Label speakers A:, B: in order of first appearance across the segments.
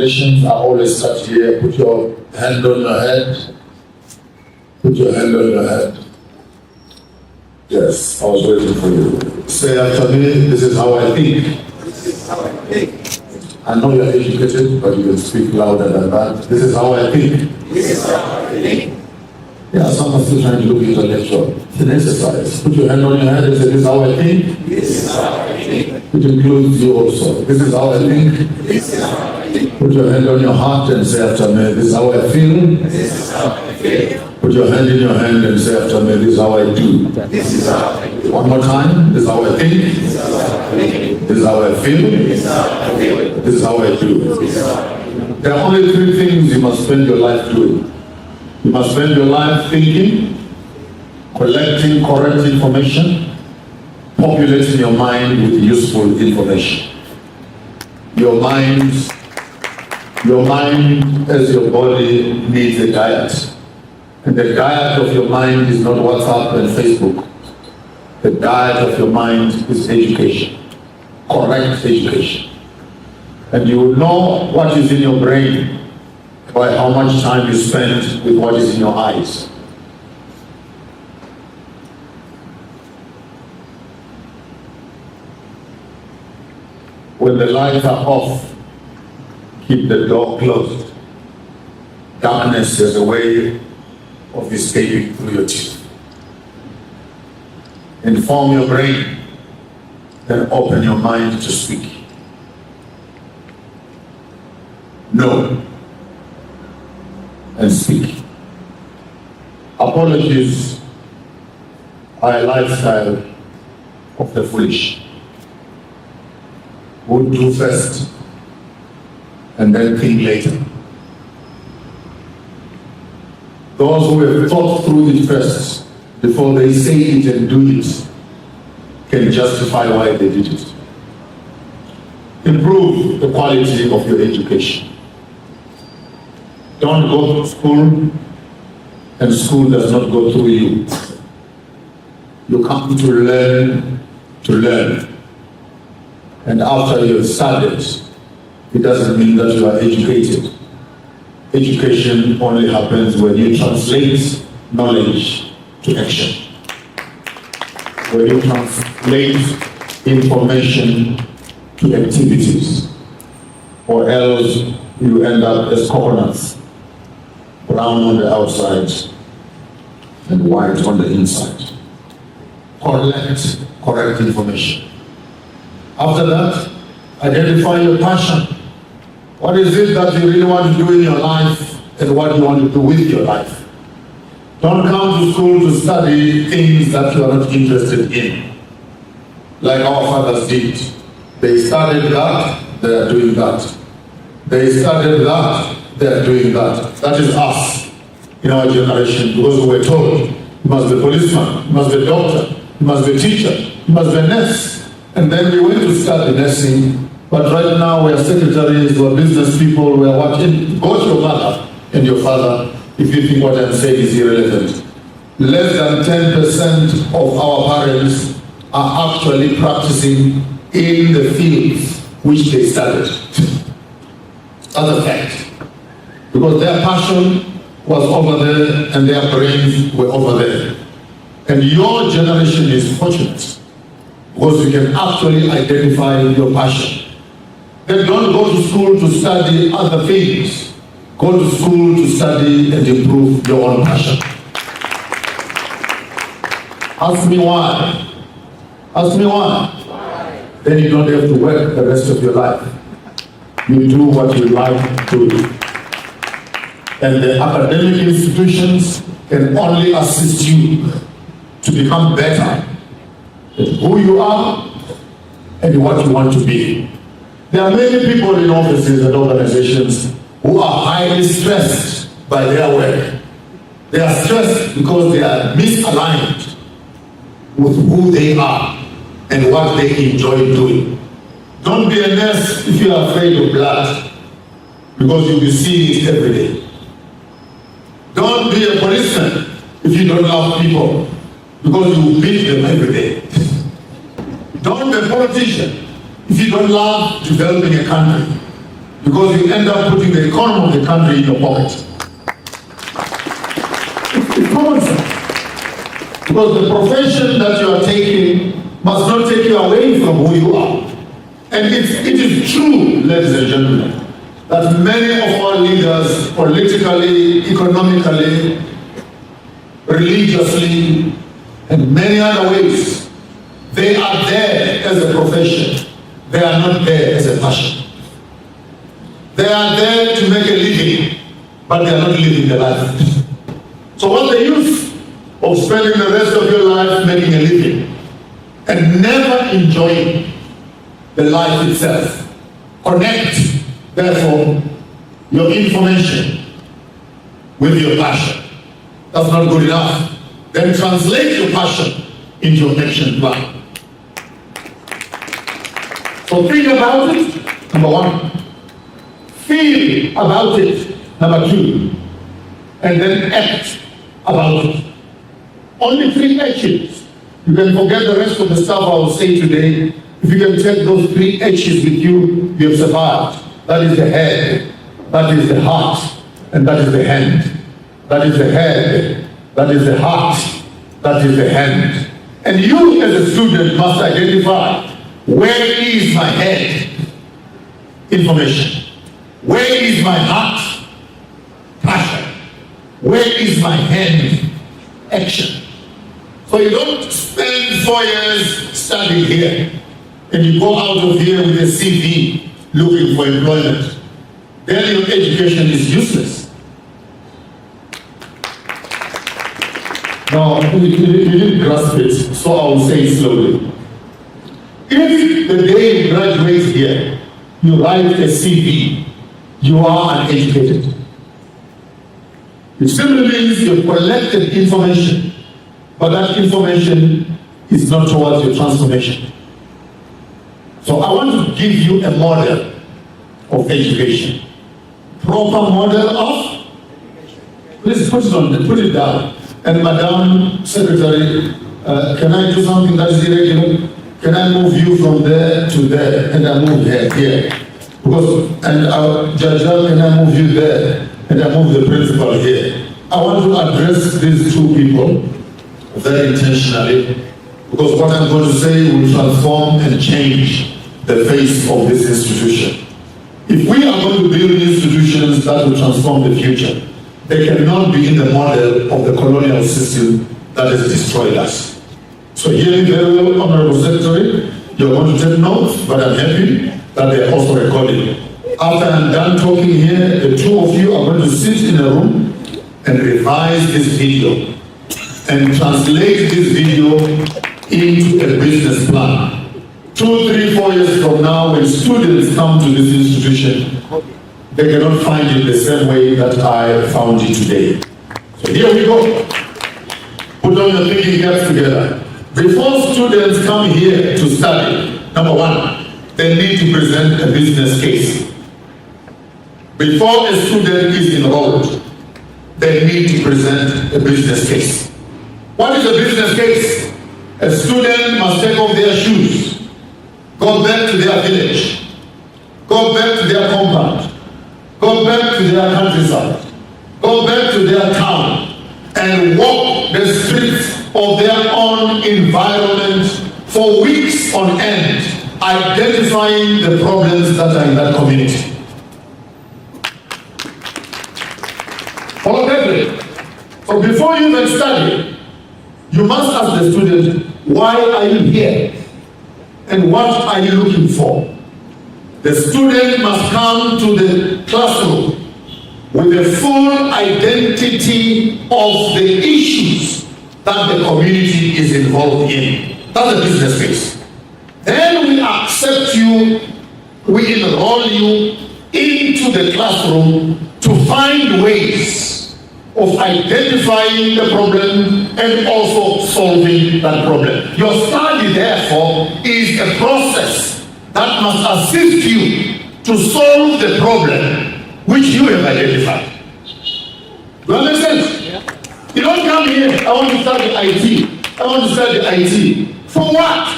A: congratulations. I always start here. Put your hand on your head. Put your hand on your head. Yes, I was waiting for you. Say after me, this is how I think.
B: This is how I think.
A: I know you're educated, but you can speak louder than that. This is how I think.
B: This is how I think.
A: Yeah, some are still trying to look intellectual. It's an exercise. Put your hand on your head and say, this is how I think.
B: This is how I think.
A: It includes you also. This is how I think.
B: This is how I think.
A: Put your hand on your heart and say after me, this is how I feel.
B: This is how I feel.
A: Put your hand in your hand and say after me, this is how I do.
B: This is how I do.
A: One more time. This is how I think.
B: This is how I think.
A: This is how I feel.
B: This is how I feel.
A: This is how I do.
B: This is how I do.
A: There are only three things you must spend your life doing. You must spend your life thinking, collecting correct information, populating your mind with useful information. Your mind as your body needs a diet. And the diet of your mind is not WhatsApp and Facebook. The diet of your mind is education, correct education. And you will know what is in your brain by how much time you spend with what is in your eyes. When the lights are off, keep the door closed. Darkness is a way of escaping through your teeth. Inform your brain, then open your mind to speak. Know and speak. Apologies are a lifestyle of the foolish, who do first and then think later. Those who have thought through it first before they say it and do it can justify why they did it. Improve the quality of your education. Don't go to school and school does not go through you. You come to learn to learn. And after you have studied, it doesn't mean that you are educated. Education only happens when you translate knowledge to action. When you translate information to activities, or else you end up as coconuts, brown on the outside and white on the inside. Collect correct information. After that, identify your passion. What is it that you really want to do in your life and what you want to do with your life? Don't come to school to study things that you are not interested in. Like our fathers did. They studied that, they are doing that. They studied that, they are doing that. That is us in our generation, because we were told, you must be a policeman, you must be a doctor, you must be a teacher, you must be a nurse. And then we went to study nursing. But right now we are secretaries, we are business people, we are watching. Go to your mother and your father if you think what I'm saying is irrelevant. Less than 10% of our parents are actually practicing in the fields which they studied. That's a fact. Because their passion was over there and their brains were over there. And your generation is fortunate because you can actually identify your passion. Then don't go to school to study other things. Go to school to study and improve your own passion. Ask me why. Ask me why. Then you don't have to work the rest of your life. You do what you like to do. And the academic institutions can only assist you to become better at who you are and what you want to be. There are many people in offices and organizations who are highly stressed by their work. They are stressed because they are misaligned with who they are and what they enjoy doing. Don't be a nurse if you are afraid of blood, because you'll be seeing it every day. Don't be a policeman if you don't love people, because you will beat them every day. Don't be a politician if you don't love developing a country, because you end up putting the economy of the country in your pocket. It's common sense. Because the profession that you are taking must not take you away from who you are. And it is true, ladies and gentlemen, that many of our leaders, politically, economically, religiously, and many other ways, they are there as a profession. They are not there as a passion. They are there to make a living, but they are not living the life. So what's the use of spending the rest of your life making a living and never enjoying the life itself? Connect, therefore, your information with your passion. That's not good enough. Then translate your passion into your action plan. So think about it, number one. Feel about it, number two. And then act about it. Only 3 actions. You can forget the rest of the stuff I will say today. If you can take those 3 actions with you, you have survived. That is the head, that is the heart, and that is the hand. That is the head, that is the heart, that is the hand. And you as a student must identify, where is my head? Information. Where is my heart? Passion. Where is my hand? Action. So you don't spend 4 years studying here and you go out of here with a CV looking for employment. Then your education is useless. Now, you didn't grasp it, so I will say it slowly. If the day you graduate here, you write a CV, you are uneducated. It simply means you've collected information, but that information is not towards your transformation. So I want to give you a model of education. Proper model of, please put it down. And Madam Secretary, can I do something that is irregular? Can I move you from there to there? And I move here. Because, and Judge, can I move you there? And I move the principal here. I want to address these 2 people very intentionally, because what I'm going to say will transform and change the face of this institution. If we are going to build institutions that will transform the future, they cannot be in the model of the colonial system that has destroyed us. So hear me very well, Honorable Secretary. You're going to take notes, but I'm happy that they are also recording. After I'm done talking here, the 2 of you are going to sit in a room and revise this video and translate this video into a business plan. 2, 3, 4 years from now, when students come to this institution, they cannot find it the same way that I found it today. So here we go. Put on your thinking caps together. Before students come here to study, number 1, they need to present a business case. Before a student is enrolled, they need to present a business case. What is a business case? A student must take off their shoes, go back to their village, go back to their compound, go back to their countryside, go back to their town, and walk the streets of their own environment for weeks on end, identifying the problems that are in that community. Follow carefully. So before you even study, you must ask the student, why are you here? And what are you looking for? The student must come to the classroom with a full identity of the issues that the community is involved in. That's a business case. Then we accept you, we enroll you into the classroom to find ways of identifying the problem and also solving that problem. Your study, therefore, is a process that must assist you to solve the problem which you have identified. Do you understand? Yeah. You don't come here, I want to study IT. I want to study IT. For what?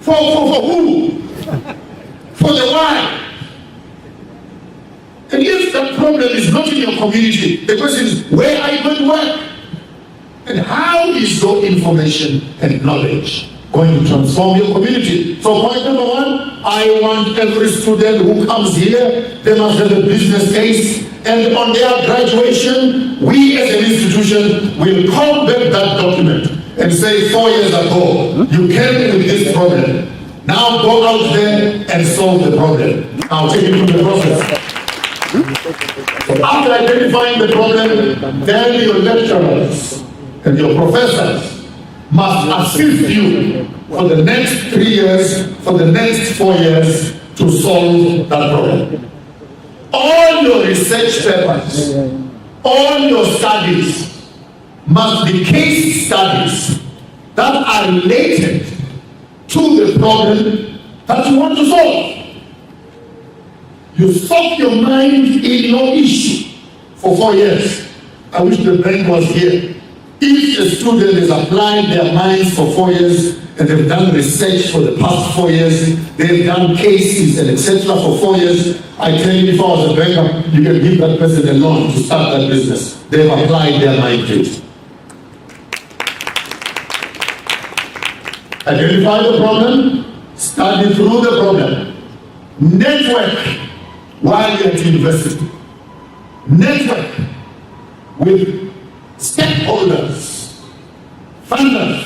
A: For who? For the why. If that problem is not in your community, the question is, where are you going to work? And how is your information and knowledge going to transform your community? So point number one, I want every student who comes here, they must have a business case, and on their graduation, we as an institution will call back that document and say 4 years ago, you came with this problem. Now go out there and solve the problem. Now take it through the process. So after identifying the problem, then your lecturers and your professors must assist you for the next 3 years, for the next 4 years to solve that problem. All your research papers, all your studies must be case studies that are related to the problem that you want to solve. You soak your mind in your issue for 4 years. I wish the bank was here. If a student has applied their minds for 4 years and they've done research for the past 4 years, they've done cases and etc. for 4 years, I tell you, if I was a banker, you can give that person a loan to start that business. They've applied their mind to it. Identify the problem, study through the problem. Network while you're at university. Network with stakeholders, funders,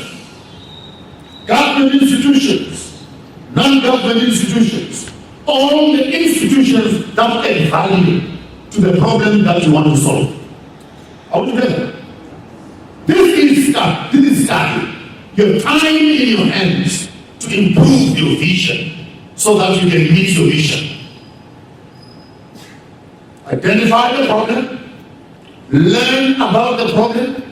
A: government institutions, non-government institutions, all the institutions that add value to the problem that you want to solve. Are we together? This is study. You have time in your hands to improve your vision so that you can meet your vision. Identify the problem, learn about the problem,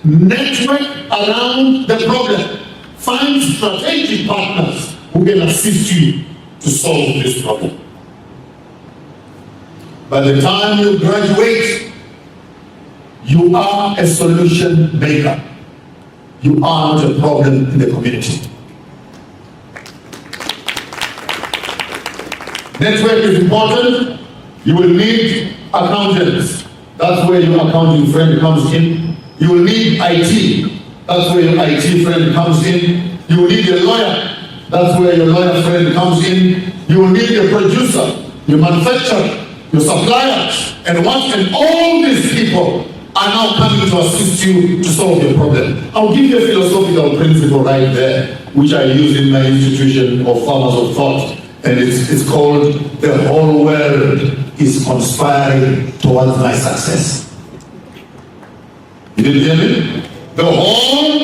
A: network around the problem, find strategic partners who can assist you to solve this problem. By the time you graduate, you are a solution maker. You are not a problem in the community. Network is important. You will need accountants. That's where your accounting friend comes in. You will need IT. That's where your IT friend comes in. You will need a lawyer. That's where your lawyer friend comes in. You will need a producer, your manufacturer, your suppliers, and all these people are now coming to assist you to solve your problem. I'll give you a philosophical principle right there, which I use in my institution of Farmers of Thought, and it's called the whole world is conspiring towards my success. You didn't hear me? The whole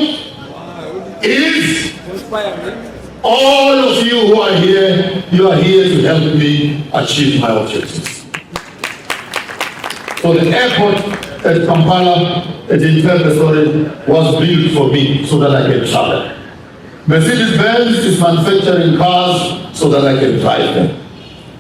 A: is all of you who are here, you are here to help me achieve my objectives. So the airport at Kampala, at Interpre, was built for me so that I can travel. Mercedes-Benz is manufacturing cars so that I can drive them.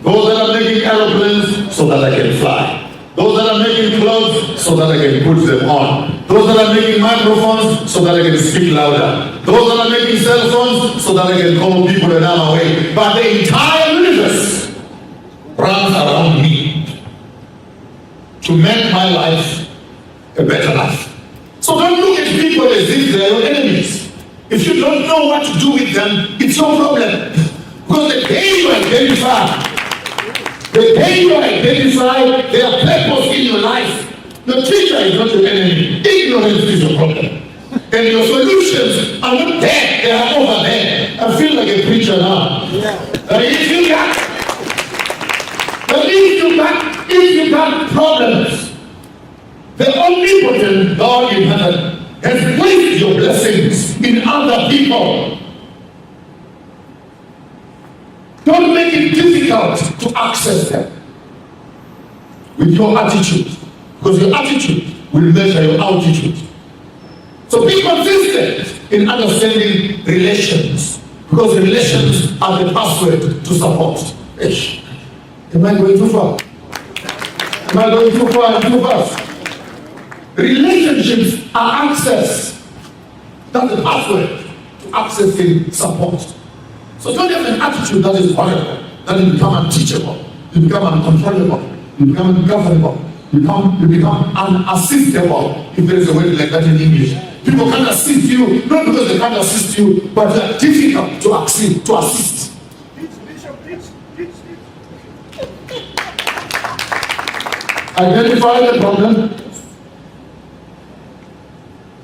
A: Those that are making aeroplanes so that I can fly. Those that are making clothes so that I can put them on. Those that are making microphones so that I can speak louder. Those that are making cell phones so that I can call people an hour away. But the entire universe runs around me to make my life a better life. So don't look at people as if they are your enemies. If you don't know what to do with them, it's your problem. Because the day you identify their purpose in your life, the teacher is not your enemy. Ignorance is your problem. And your solutions are not there, they are over there. I feel like a preacher now. If you got problems, the omnipotent God in heaven has placed your blessings in other people. Don't make it difficult to access them with your attitude, because your attitude will measure your altitude. So be consistent in understanding relations, because relations are the password to support. Am I going too far? Am I going too far and too fast? Relationships are access. That's the password to accessing support. So don't have an attitude that is horrible, that you become unteachable, you become uncontrollable. You become ungovernable. You become unassistable, if there is a word like that in English. People can't assist you, not because they can't assist you, but they are difficult to assist. Identify the problem,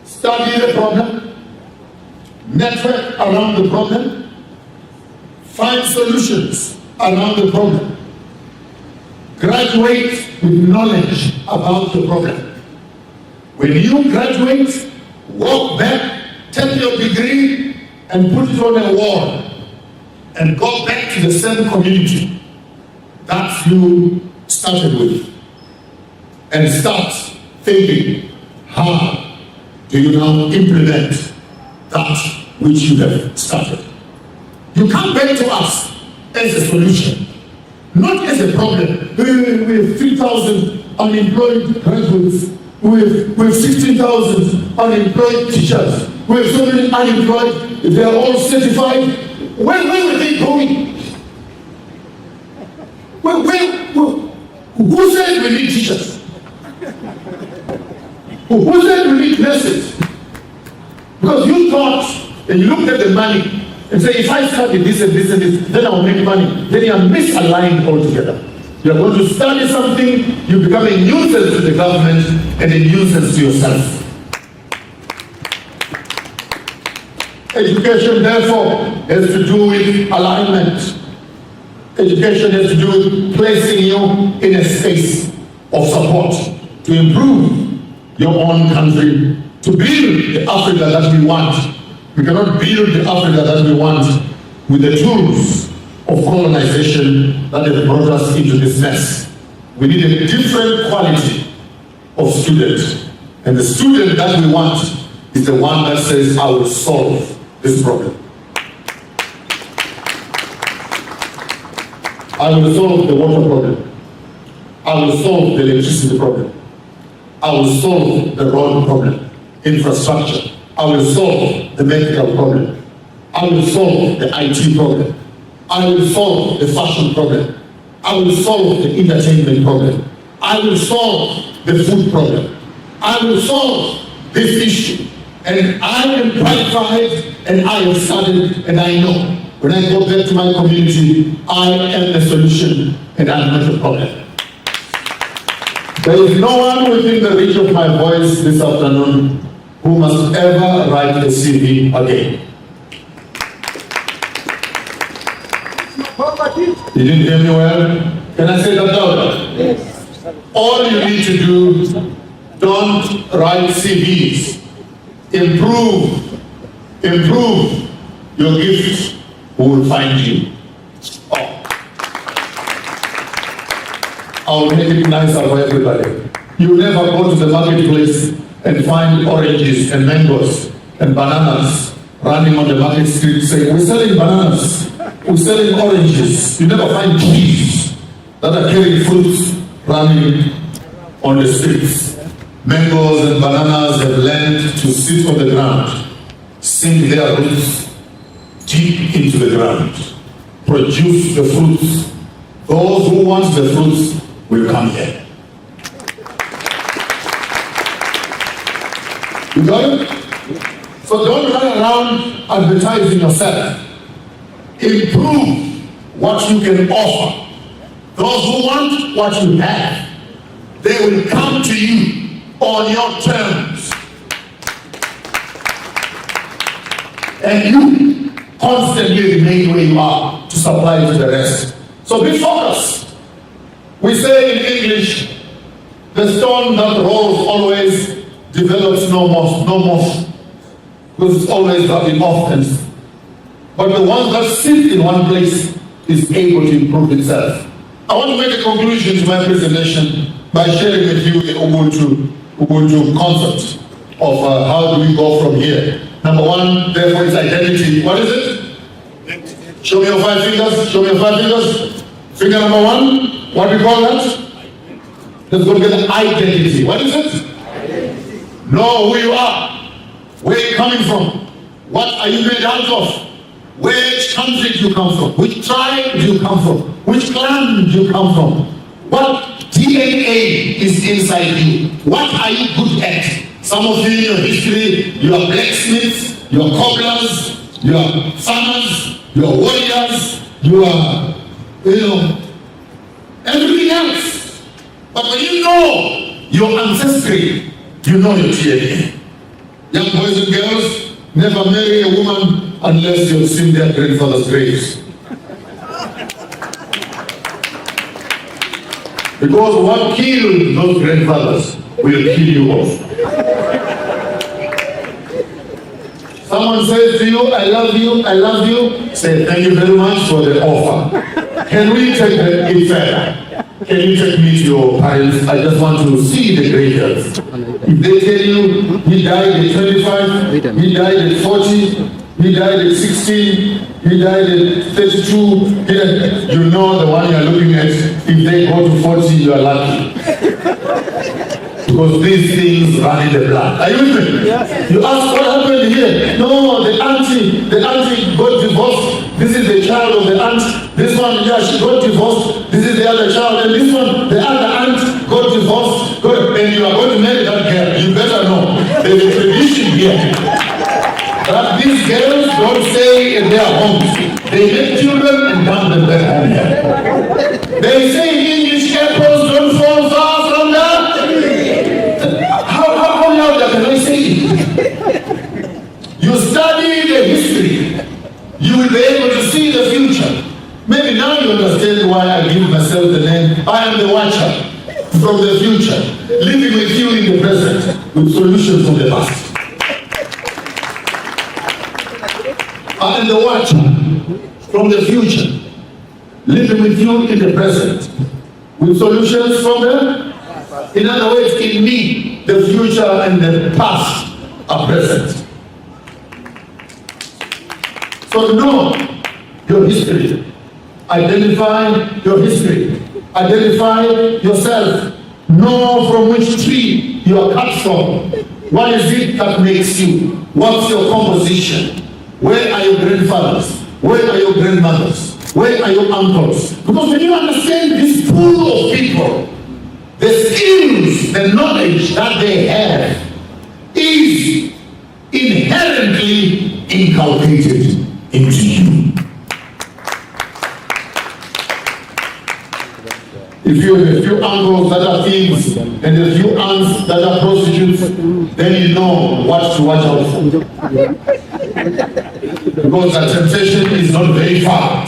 A: study the problem, network around the problem, find solutions around the problem, graduate with knowledge about the problem. When you graduate, walk back, take your degree and put it on a wall and go back to the same community that you started with. And start thinking, how do you now implement that which you have started? You come back to us as a solution, not as a problem. We have 3,000 unemployed graduates. We have 16,000 unemployed teachers. We have so many unemployed. They are all certified. Where were they going? Who said we need teachers? Who said we need nurses? Because you thought, and you looked at the money and say, if I study this and this and this, then I'll make money. Then you are misaligned altogether. You are going to study something, you become a nuisance to the government and a nuisance to yourself. Education, therefore, has to do with alignment. Education has to do with placing you in a space of support to improve your own country, to build the Africa that we want. We cannot build the Africa that we want with the tools of colonization that have brought us into this mess. We need a different quality of student. And the student that we want is the one that says, I will solve this problem. I will solve the water problem. I will solve the electricity problem. I will solve the road problem, infrastructure. I will solve the medical problem. I will solve the IT problem. I will solve the fashion problem. I will solve the entertainment problem. I will solve the food problem. I will solve this issue. And I am qualified, and I have studied, and I know. When I go back to my community, I am the solution, and I am not the problem. There is no one within the reach of my voice this afternoon who must ever write a CV again. You didn't hear me well? Can I say that louder? Yes. All you need to do, don't write CVs. Improve your gift. Who will find you? Oh. I'll make it nicer for everybody. You never go to the marketplace and find oranges and mangoes and bananas running on the market street saying, we're selling bananas, we're selling oranges. You never find trees that are carrying fruits running on the streets. Mangoes and bananas have learned to sit on the ground, sink their roots deep into the ground, produce the fruits. Those who want the fruits will come here. You got it? So don't run around advertising yourself. Improve what you can offer. Those who want what you have, they will come to you on your terms. And you constantly remain where you are to supply to the rest. So be focused. We say in English, the stone that rolls always develops no more, because it's always rubbing off. But the one that sits in one place is able to improve itself. I want to make a conclusion to my presentation by sharing with you the Ubuntu concept of how do we go from here. Number one, therefore, is identity. What is it? Show me your 5 fingers. Show me your 5 fingers. Finger number one. What do we call that? Let's go together. Identity. What is it? Identity. Know who you are. Where you're coming from. What are you made out of? Which country do you come from? Which tribe do you come from? Which clan do you come from? What DNA is inside you. What are you good at? Some of you in your history, you are blacksmiths, you are cobblers, you are farmers, you are warriors, you are, everything else. But when you know your ancestry, you know your DNA. Young boys and girls, never marry a woman unless you've seen their grandfather's graves. Because what killed those grandfathers will kill you also. Someone says to you, I love you, I love you. Say, thank you very much for the offer. Can we take it further? Can you take me to your parents? I just want to see the graveyards. If they tell you he died at 25, he died at 40, he died at 16, he died at 32, you know the one you are looking at. If they go to 40, you are lucky. Because these things run in the blood. Are you with me? Yes. You ask what happened here? No, the auntie got divorced. This is the child of the aunt. This one, yeah, she got divorced. This is the other child. And this one, the other aunt got divorced. And you are going to marry that girl. You better know. There's a tradition here. That these girls don't stay in their homes. They make children and dump them back home here. They say English apples don't fall far from the How loud can I say it? You study the history, you will be able to see the future. Maybe now you understand why I give myself the name. I am the watcher from the future, living with you in the present, with solutions from the past. I am the watcher from the future, living with you in the present, with solutions from the In other words, in me, the future and the past are present. So know your history. Identify your history. Identify yourself. Know from which tree you are cut from. What is it that makes you? What's your composition? Where are your grandfathers? Where are your grandmothers? Where are your uncles? Because when you understand this pool of people, the skills, the knowledge that they have is inherently inculcated into you. If you have a few uncles that are thieves and a few aunts that are prostitutes, then you know what to watch out for. Because the temptation is not very far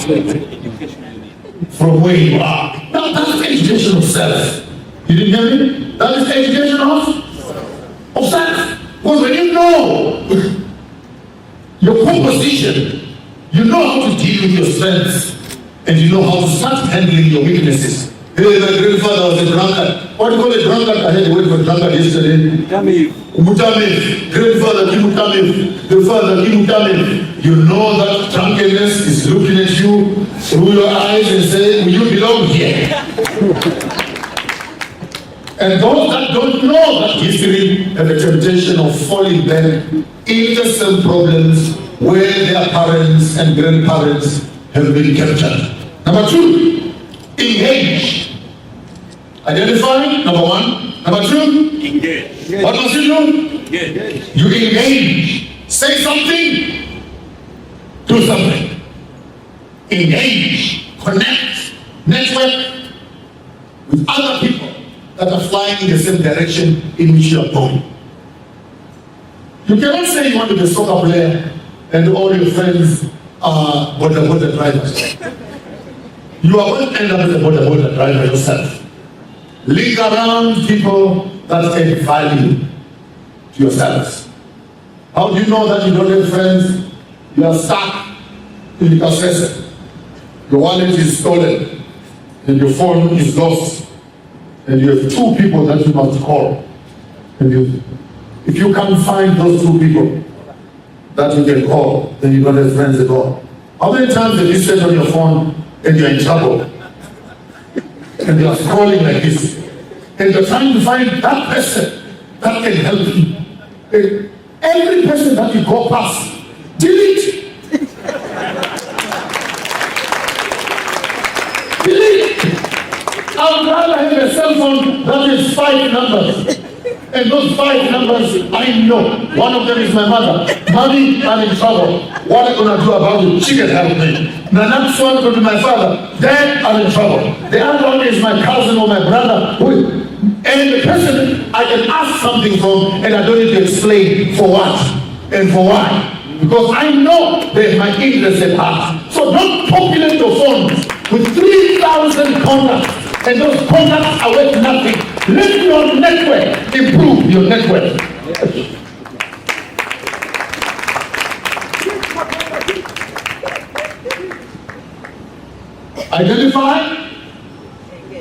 A: from where you are. Now that's education of self. You didn't hear me? That is education of self. Because when you know your composition, you know how to deal with your strengths, and you know how to start handling your weaknesses. Hey, my grandfather was a drunkard. What do you call a drunkard? I had a word for drunkard yesterday. Mutamif. Grandfather, Kimutamif. The father, Kimutamif. You know that drunkenness is looking at you through your eyes and saying, will you belong here? And those that don't know that history have a temptation of falling back into some problems where their parents and grandparents have been captured. Number two, engage. Identify, number one. Number two, engage. What must you do? Engage. You engage. Say something, do something. Engage, connect, network with other people that are flying in the same direction in which you are going. You cannot say you want to be a soccer player and all your friends are border drivers. You are going to end up as a border driver yourself. Link around people that add value to yourselves. How do you know that you don't have friends? You are stuck in the process. Your wallet is stolen and your phone is lost. And you have two people that you must call. And if you can't find those two people that you can call, then you don't have friends at all. How many times have you said on your phone and you're in trouble? And you are scrolling like this. And you're trying to find that person that can help you. And every person that you go past, delete. Delete. I would rather have a cell phone that is 5 numbers. And those 5 numbers, I know. One of them is my mother. Mommy, I'm in trouble. What am I going to do about it? She can help me. The next one could be my father. Dad, I'm in trouble. The other one is my cousin or my brother. And the person I can ask something from, and I don't need to explain for what and for why. Because I know there's my interest at heart. So don't populate your phone with 3,000 contacts. And those contacts are worth nothing. Let your network improve your network. Identify.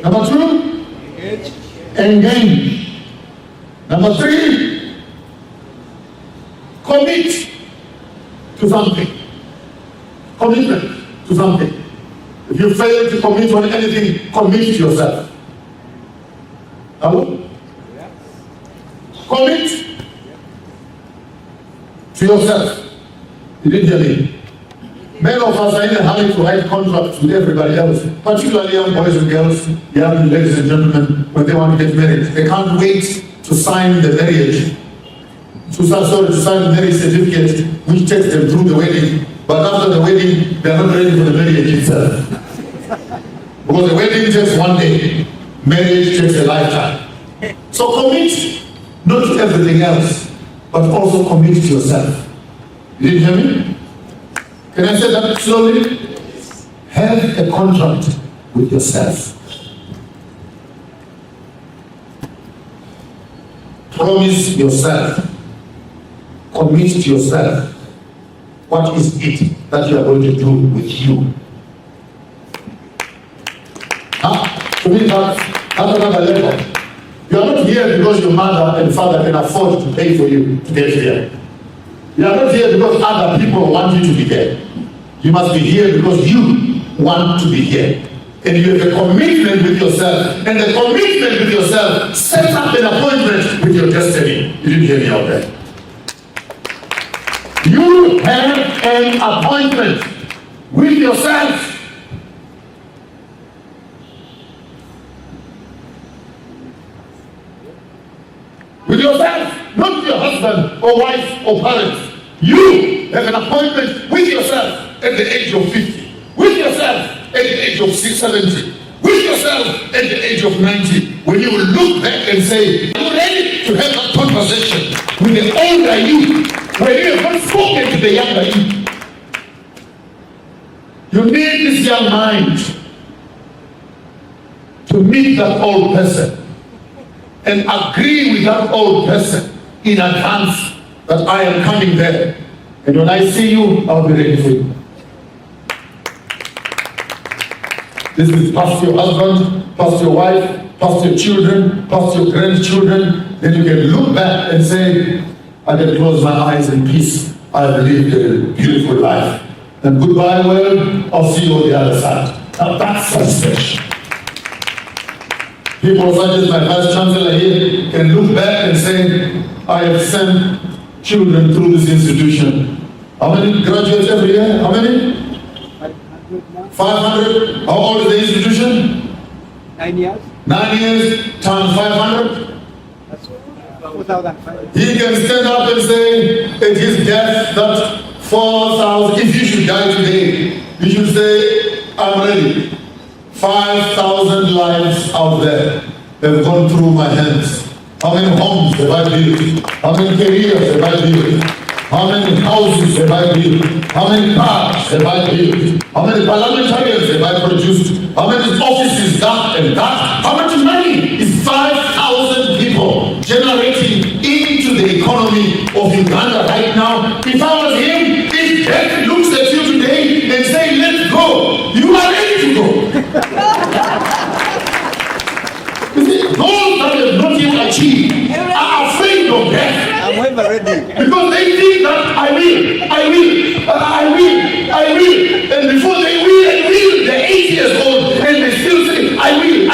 A: Number 2, engage. Number 3, commit to something. Commitment to something. If you fail to commit on anything, commit to yourself. Hello? Commit to yourself. You didn't hear me. Many of us are in a hurry to write contracts with everybody else, particularly young boys and girls, young ladies and gentlemen, when they want to get married. They can't wait to sign the marriage, to sign the marriage certificate, which takes them through the wedding. But after the wedding, they are not ready for the marriage itself. Because the wedding takes 1 day, marriage takes a lifetime. So commit, not to everything else, but also commit to yourself. You didn't hear me? Can I say that slowly? Have a contract with yourself. Promise yourself. Commit to yourself. What is it that you are going to do with you? To me, that's another level. You are not here because your mother and father can afford to pay for you to get here. You are not here because other people want you to be here. You must be here because you want to be here. And you have a commitment with yourself. And the commitment with yourself sets up an appointment with your destiny. You didn't hear me out there. You have an appointment with yourself. With yourself, not with your husband or wife or parents. You have an appointment with yourself at the age of 50, with yourself at the age of 70, with yourself at the age of 90. When you will look back and say, are you ready to have a conversation with the older you, when you have not spoken to the younger you? You need this young mind to meet that old person and agree with that old person in advance that I am coming there. And when I see you, I'll be ready for you. This is past your husband, past your wife, past your children, past your grandchildren. Then you can look back and say, I can close my eyes in peace. I have lived a beautiful life. And goodbye, world. I'll see you on the other side. Now that's satisfaction. People such as my vice chancellor here can look back and say, I have sent children through this institution. How many graduates every year? How many? 500. How old is the institution?
C: 9 years.
A: 9 years times 500.
C: That's 2005.
A: He can stand up and say at his death that 4,000, if you should die today, you should say, I'm ready. 5,000 lives out there have gone through my hands. How many homes have I built? How many careers have I built? How many houses have I built? How many cars have I built? How many parliamentarians have I produced? How many offices that and that? How much money is 5,000 people generating into the economy of Uganda right now? If I was him, if death looks at you today and say, let's go, you are ready to go. You see, those that have not yet achieved are afraid of death.
C: I'm ever ready.
A: Because they think that I will. And before they will, they're 8 years old and they still say, I will.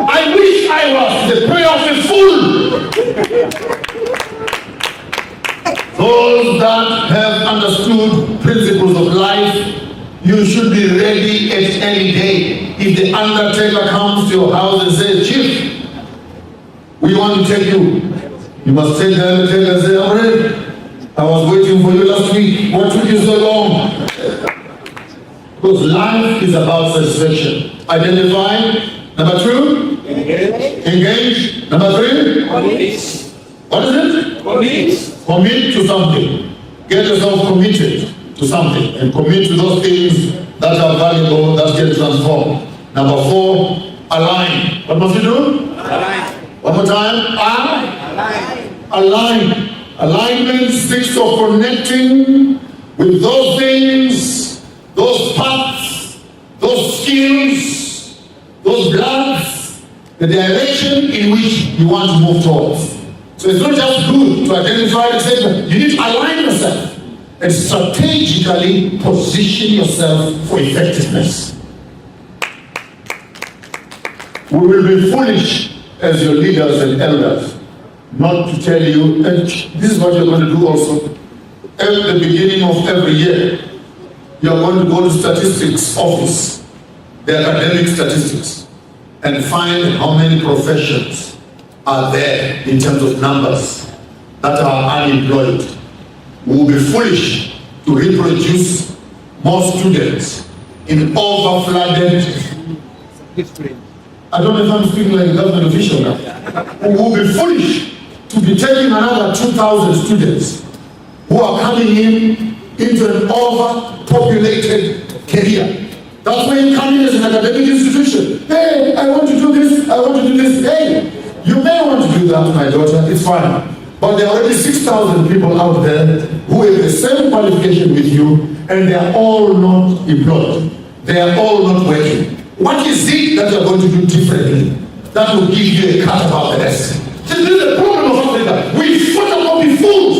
A: I wish I was the prayer of a fool. Those that have understood principles of life, you should be ready at any day. if the undertaker comes to your house and says, Chief, we want to take you, you must take the undertaker and say, I'm ready. I was waiting for you last week. What took you so long? Because life is about satisfaction. Identify. Number 2, engage. Number 3,
B: Commit.
A: what is it?
B: Commit.
A: Commit to something. Get yourself committed to something and commit to those things that are valuable, that get transformed. Number 4, align. What must you do?
B: Align.
A: One more time.
C: Align.
A: Align. Alignment speaks of connecting with those things, those paths, those skills, those bloods, the direction in which you want to move towards. So it's not just good to identify and say, you need to align yourself and strategically position yourself for effectiveness. We will be foolish as your leaders and elders not to tell you, and this is what you're going to do also. At the beginning of every year, you're going to go to statistics office, the academic statistics, and find how many professions are there in terms of numbers that are unemployed. We will be foolish to reproduce more students in over-flooded. I don't know if I'm speaking like a government official now. We will be foolish to be taking another 2,000 students who are coming into an overpopulated career. That's why you come in as an academic institution. Hey, I want to do this, I want to do this. Hey, you may want to do that, my daughter, it's fine. But there are already 6,000 people out there who have the same qualification with you, and they are all not employed. They are all not working. What is it that you are going to do differently that will give you a cut above the rest? This is the problem of Africa. We photocopy fools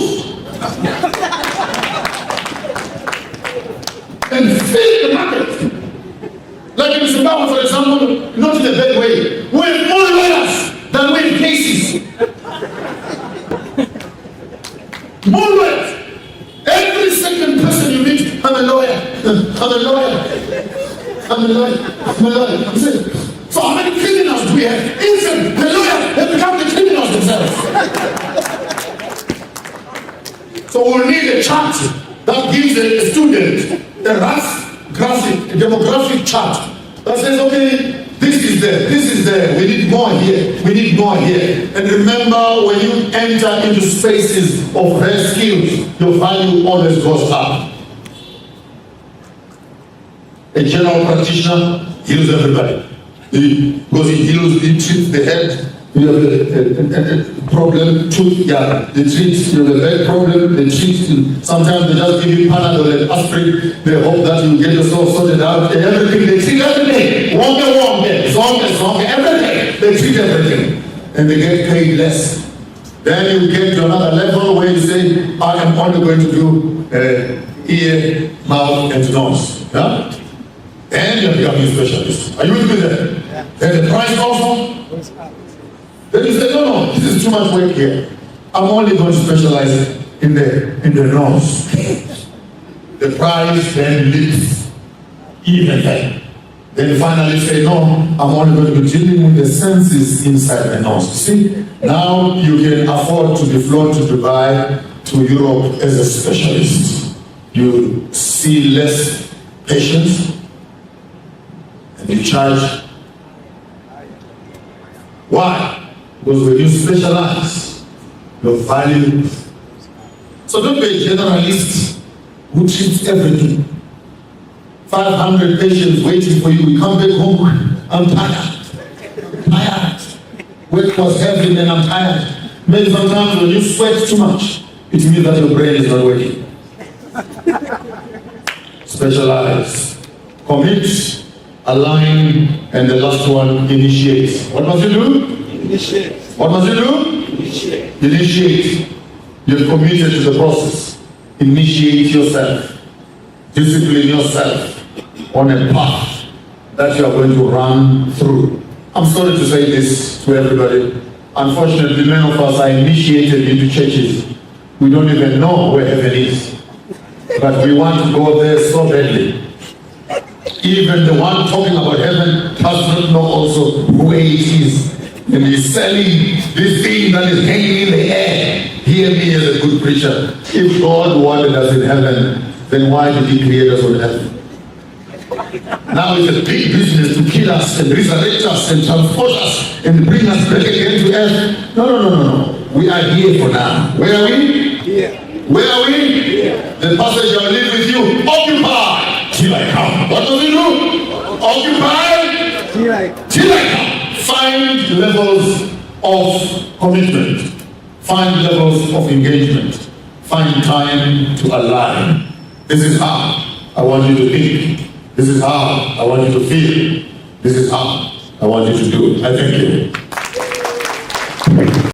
A: and fill the market. Like in Zimbabwe, for example, not in a bad way. We have more lawyers than we have cases. More lawyers. Every second person you meet, I'm a lawyer. I'm a lawyer. I'm a lawyer. I'm a lawyer. So how many criminals do we have? Instant, the lawyer have become the criminals themselves. So we'll need a chart that gives a student a rough graphic, a demographic chart that says, okay, this is there, we need more here, we need more here. And remember, when you enter into spaces of rare skills, your value always goes up. A general practitioner heals everybody. Because he heals, he treats the head, you have a problem, tooth, yeah, they treat, you have a leg problem, they treat, sometimes they just give you Panadol and aspirin, they hope that you get yourself sorted out, and everything, they treat everything, wonga, everything, they treat everything, and they get paid less. Then you get to another level where you say, I am only going to do ear, mouth, and nose, yeah? And you're becoming a specialist. Are you with me there? Yeah. And the price also? Then you say, no, this is too much work here. I'm only going to specialize in the nose. The price then lifts even then. Then you finally say, no, I'm only going to be dealing with the senses inside the nose. See, now you can afford to be flown to Dubai, to Europe as a specialist. You see less patients, and you charge. Why? Because when you specialize, your value. So don't be a generalist who treats everything. 500 patients waiting for you. You come back home, I'm tired. Work was heavy and I'm tired. Maybe sometimes when you sweat too much, it means that your brain is not working. Specialize, commit, align, and the last one, initiate. What must you do?
C: Initiate.
A: What must you do?
C: Initiate.
A: Initiate. You're committed to the process. Initiate yourself. Discipline yourself on a path that you are going to run through. I'm sorry to say this to everybody. Unfortunately, many of us are initiated into churches. We don't even know where heaven is. But we want to go there so badly. Even the one talking about heaven does not know also where it is. And he's selling this thing that is hanging in the air. Hear me as a good preacher. If God wanted us in heaven, then why did he create us on earth? Now it's a big business to kill us and resurrect us and transport us and bring us back again to earth. No. We are here for now. Where are we?
C: Here.
A: Where are we? Here. The passage I will leave with you. Occupy till I come. What does it do? Occupy till I come. Find levels of commitment. Find levels of engagement. Find time to align. This is how I want you to think. This is how I want you to feel. This is how I want you to do it. I thank you.